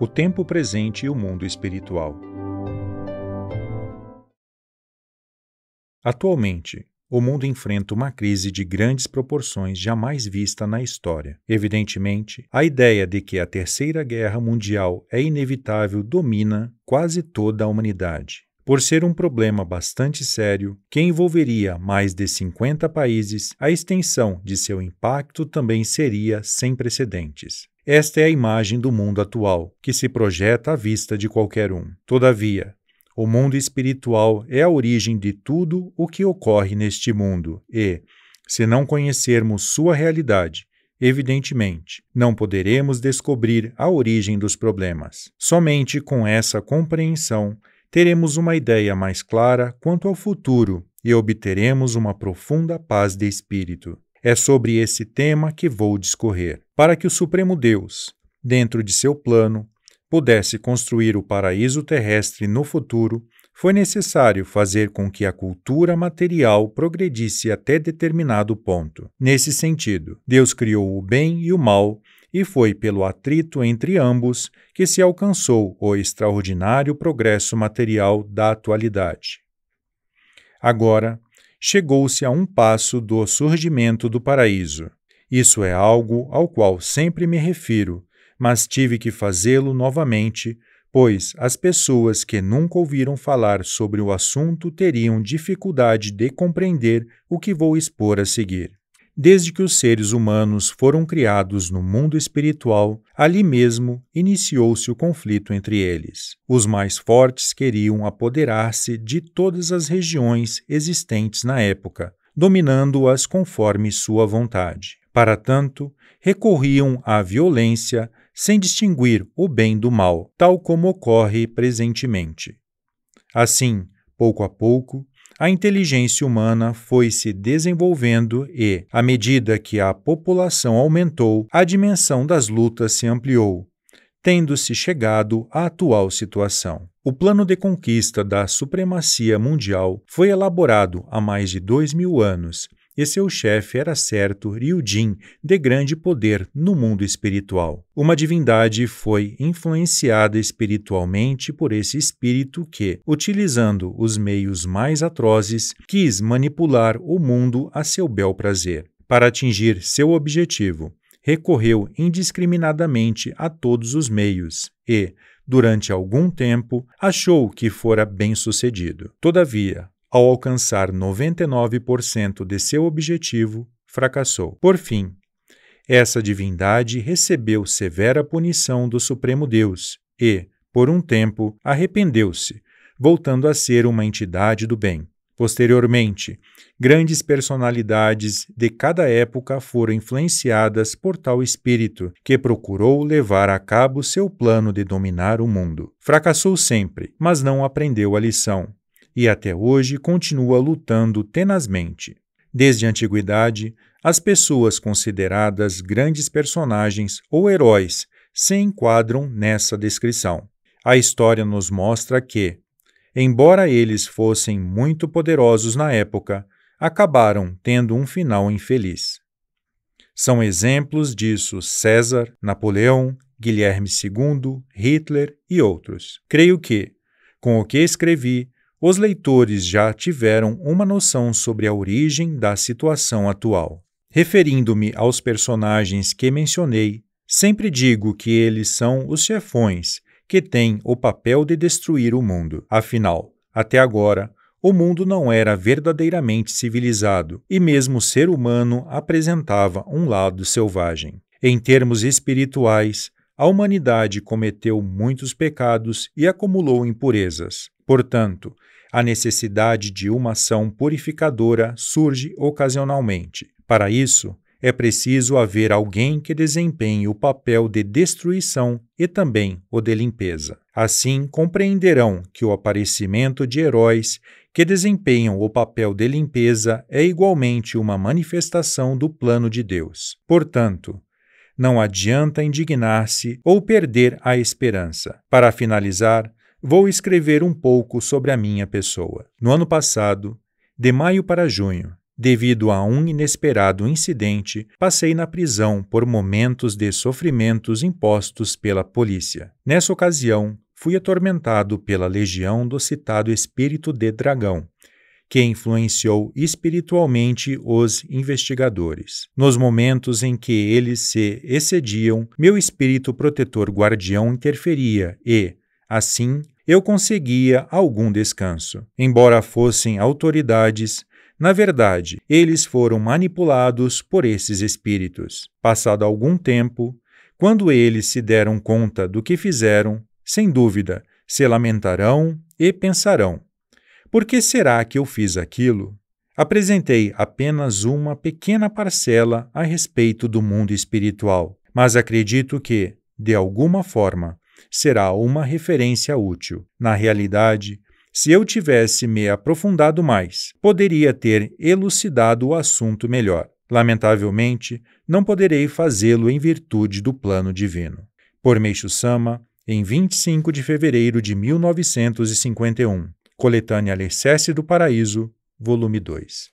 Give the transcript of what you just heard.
o tempo presente e o mundo espiritual. Atualmente, o mundo enfrenta uma crise de grandes proporções jamais vista na história. Evidentemente, a ideia de que a Terceira Guerra Mundial é inevitável domina quase toda a humanidade. Por ser um problema bastante sério, que envolveria mais de 50 países, a extensão de seu impacto também seria sem precedentes. Esta é a imagem do mundo atual, que se projeta à vista de qualquer um. Todavia, o mundo espiritual é a origem de tudo o que ocorre neste mundo e, se não conhecermos sua realidade, evidentemente, não poderemos descobrir a origem dos problemas. Somente com essa compreensão teremos uma ideia mais clara quanto ao futuro e obteremos uma profunda paz de espírito. É sobre esse tema que vou discorrer. Para que o Supremo Deus, dentro de seu plano, pudesse construir o paraíso terrestre no futuro, foi necessário fazer com que a cultura material progredisse até determinado ponto. Nesse sentido, Deus criou o bem e o mal, e foi pelo atrito entre ambos que se alcançou o extraordinário progresso material da atualidade. Agora, chegou-se a um passo do surgimento do paraíso. Isso é algo ao qual sempre me refiro, mas tive que fazê-lo novamente, pois as pessoas que nunca ouviram falar sobre o assunto teriam dificuldade de compreender o que vou expor a seguir. Desde que os seres humanos foram criados no mundo espiritual, ali mesmo iniciou-se o conflito entre eles. Os mais fortes queriam apoderar-se de todas as regiões existentes na época, dominando-as conforme sua vontade. Para tanto, recorriam à violência sem distinguir o bem do mal, tal como ocorre presentemente. Assim, pouco a pouco, a inteligência humana foi se desenvolvendo e, à medida que a população aumentou, a dimensão das lutas se ampliou, tendo-se chegado à atual situação. O plano de conquista da supremacia mundial foi elaborado há mais de 2000 anos, e seu chefe era certo Ryujin, de grande poder no mundo espiritual. Uma divindade foi influenciada espiritualmente por esse espírito que, utilizando os meios mais atrozes, quis manipular o mundo a seu bel prazer. Para atingir seu objetivo, recorreu indiscriminadamente a todos os meios e, durante algum tempo, achou que fora bem-sucedido. Todavia, ao alcançar 99% de seu objetivo, fracassou. Por fim, essa divindade recebeu severa punição do Supremo Deus e, por um tempo, arrependeu-se, voltando a ser uma entidade do bem. Posteriormente, grandes personalidades de cada época foram influenciadas por tal espírito, que procurou levar a cabo seu plano de dominar o mundo. Fracassou sempre, mas não aprendeu a lição, e até hoje continua lutando tenazmente. Desde a antiguidade, as pessoas consideradas grandes personagens ou heróis se enquadram nessa descrição. A história nos mostra que, embora eles fossem muito poderosos na época, acabaram tendo um final infeliz. São exemplos disso César, Napoleão, Guilherme II, Hitler e outros. Creio que, com o que escrevi, os leitores já tiveram uma noção sobre a origem da situação atual. Referindo-me aos personagens que mencionei, sempre digo que eles são os chefões que têm o papel de destruir o mundo. Afinal, até agora, o mundo não era verdadeiramente civilizado e mesmo o ser humano apresentava um lado selvagem. Em termos espirituais, a humanidade cometeu muitos pecados e acumulou impurezas. Portanto, a necessidade de uma ação purificadora surge ocasionalmente. Para isso, é preciso haver alguém que desempenhe o papel de destruição e também o de limpeza. Assim, compreenderão que o aparecimento de heróis que desempenham o papel de limpeza é igualmente uma manifestação do plano de Deus. Portanto, não adianta indignar-se ou perder a esperança. Para finalizar, vou escrever um pouco sobre a minha pessoa. No ano passado, de maio para junho, Devido a um inesperado incidente, passei na prisão por momentos de sofrimentos impostos pela polícia. Nessa ocasião, fui atormentado pela legião do citado espírito de dragão, que influenciou espiritualmente os investigadores. Nos momentos em que eles se excediam, meu espírito protetor guardião interferia e, assim, eu conseguia algum descanso. Embora fossem autoridades, na verdade, eles foram manipulados por esses espíritos. Passado algum tempo, quando eles se deram conta do que fizeram, sem dúvida, se lamentarão e pensarão: por que será que eu fiz aquilo? Apresentei apenas uma pequena parcela a respeito do mundo espiritual, mas acredito que, de alguma forma, será uma referência útil. Na realidade, se eu tivesse me aprofundado mais, poderia ter elucidado o assunto melhor. Lamentavelmente, não poderei fazê-lo em virtude do plano divino. Por Meishu Sama, em 25 de fevereiro de 1951. Coletânea Alicerce do Paraíso, volume 2.